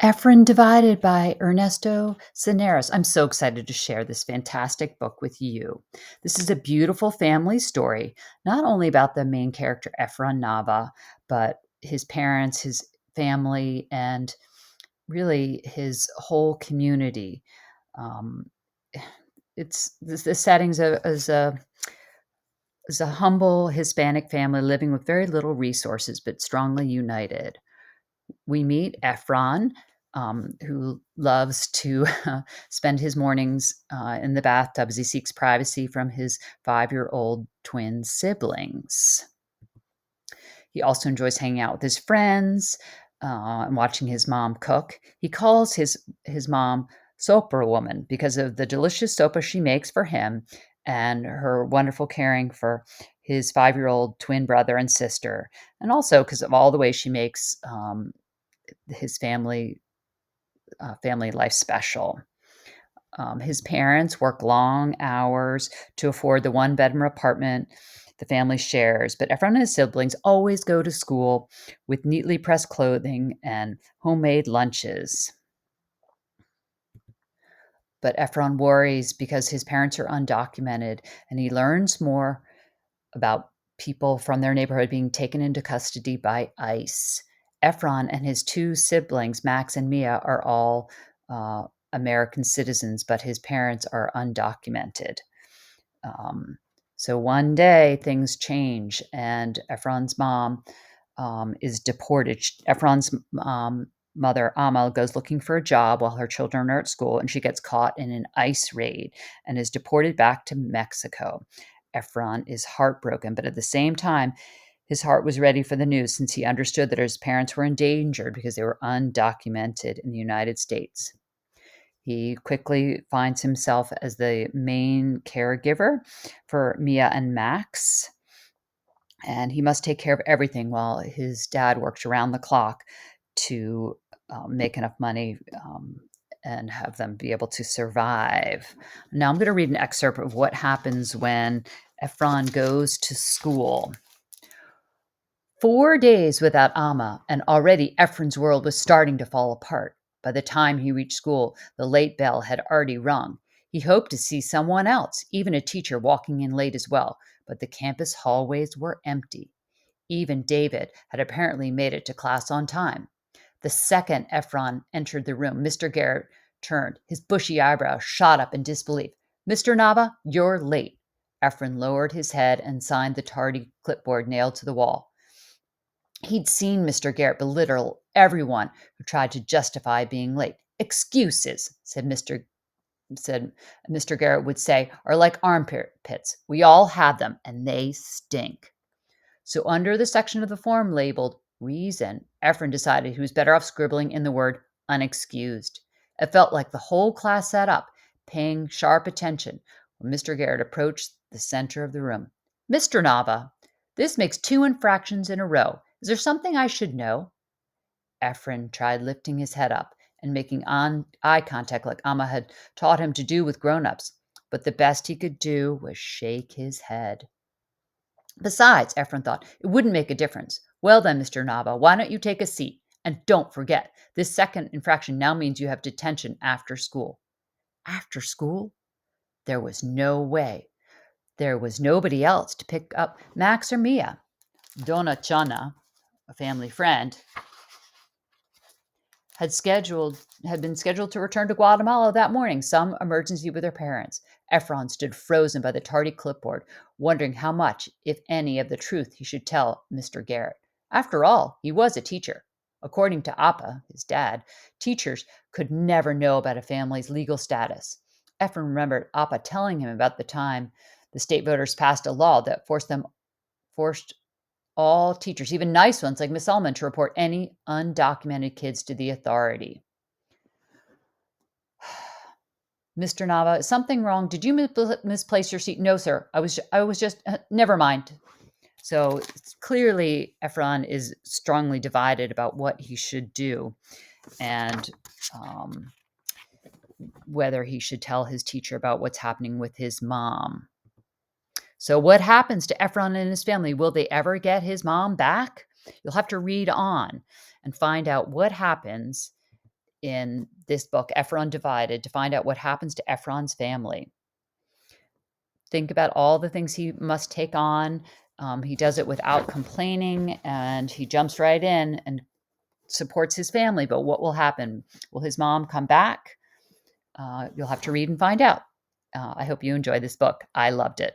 Efren Divided by Ernesto Cisneros. I'm so excited to share this fantastic book with you. This is a beautiful family story, not only about the main character, Efron Nava, but his parents, his family, and really his whole community. Um, it's the settings is a humble Hispanic family living with very little resources but strongly united. We meet Efron, who loves to spend his mornings in the bathtub as he seeks privacy from his 5-year-old twin siblings. He also enjoys hanging out with his friends and watching his mom cook. He calls his mom Sopa Woman because of the delicious sopa she makes for him and her wonderful caring for his 5-year-old twin brother and sister, and also because of all the ways she makes his family life special. His parents work long hours to afford the one-bedroom apartment the family shares, but Efron and his siblings always go to school with neatly pressed clothing and homemade lunches. But Efron worries because his parents are undocumented, and he learns more about people from their neighborhood being taken into custody by ICE. Efron and his two siblings, Max and Mia, are all uh, American citizens, but his parents are undocumented. Um, so one day things change, and Efron's mom is deported. Efron's mother, Amal, goes looking for a job while her children are at school, and she gets caught in an ICE raid and is deported back to Mexico. Efron is heartbroken, but at the same time, his heart was ready for the news since he understood that his parents were endangered because they were undocumented in the United States. He quickly finds himself as the main caregiver for Mia and Max, and he must take care of everything while his dad works around the clock to make enough money and have them be able to survive. Now, I'm going to read an excerpt of what happens when Efron goes to school. 4 days without Amma, and already Efren's world was starting to fall apart. By the time he reached school, the late bell had already rung. He hoped to see someone else, even a teacher walking in late as well, but the campus hallways were empty. Even David had apparently made it to class on time. The second Efron entered the room, Mr. Garrett turned. His bushy eyebrows shot up in disbelief. Mr. Nava, you're late. Efron lowered his head and signed the tardy clipboard nailed to the wall. He'd seen Mr. Garrett belittle everyone who tried to justify being late. Excuses, said Mr. Garrett would say, are like armpits. We all have them, and they stink. So under the section of the form labeled reason, Efren decided he was better off scribbling in the word unexcused. It felt like the whole class sat up, paying sharp attention when Mr. Garrett approached the center of the room. Mr. Nava, this makes 2 infractions in a row. Is there something I should know? Efren tried lifting his head up and making eye contact like Amma had taught him to do with grown-ups, but the best he could do was shake his head. Besides, Efren thought, it wouldn't make a difference. Well then, Mr. Nava, why don't you take a seat? And don't forget, this second infraction now means you have detention after school. After school? There was no way. There was nobody else to pick up Max or Mia. Donna Chana, a family friend, had been scheduled to return to Guatemala that morning, some emergency with her parents. Efron stood frozen by the tardy clipboard, wondering how much, if any, of the truth he should tell Mr. Garrett. After all, he was a teacher. According to Appa, his dad, teachers could never know about a family's legal status. Efron remembered Appa telling him about the time the state voters passed a law that forced all teachers, even nice ones like Miss Ullman, to report any undocumented kids to the authority. Mr. Nava, is something wrong? Did you misplace your seat? No, sir. I was just, never mind. So clearly, Efron is strongly divided about what he should do and um, whether he should tell his teacher about what's happening with his mom. So, what happens to Efron and his family? Will they ever get his mom back? You'll have to read on and find out what happens in this book, Ephron Divided, to find out what happens to Ephron's family. Think about all the things he must take on. He does it without complaining, and he jumps right in and supports his family. But what will happen? Will his mom come back? You'll have to read and find out. I hope you enjoy this book. I loved it.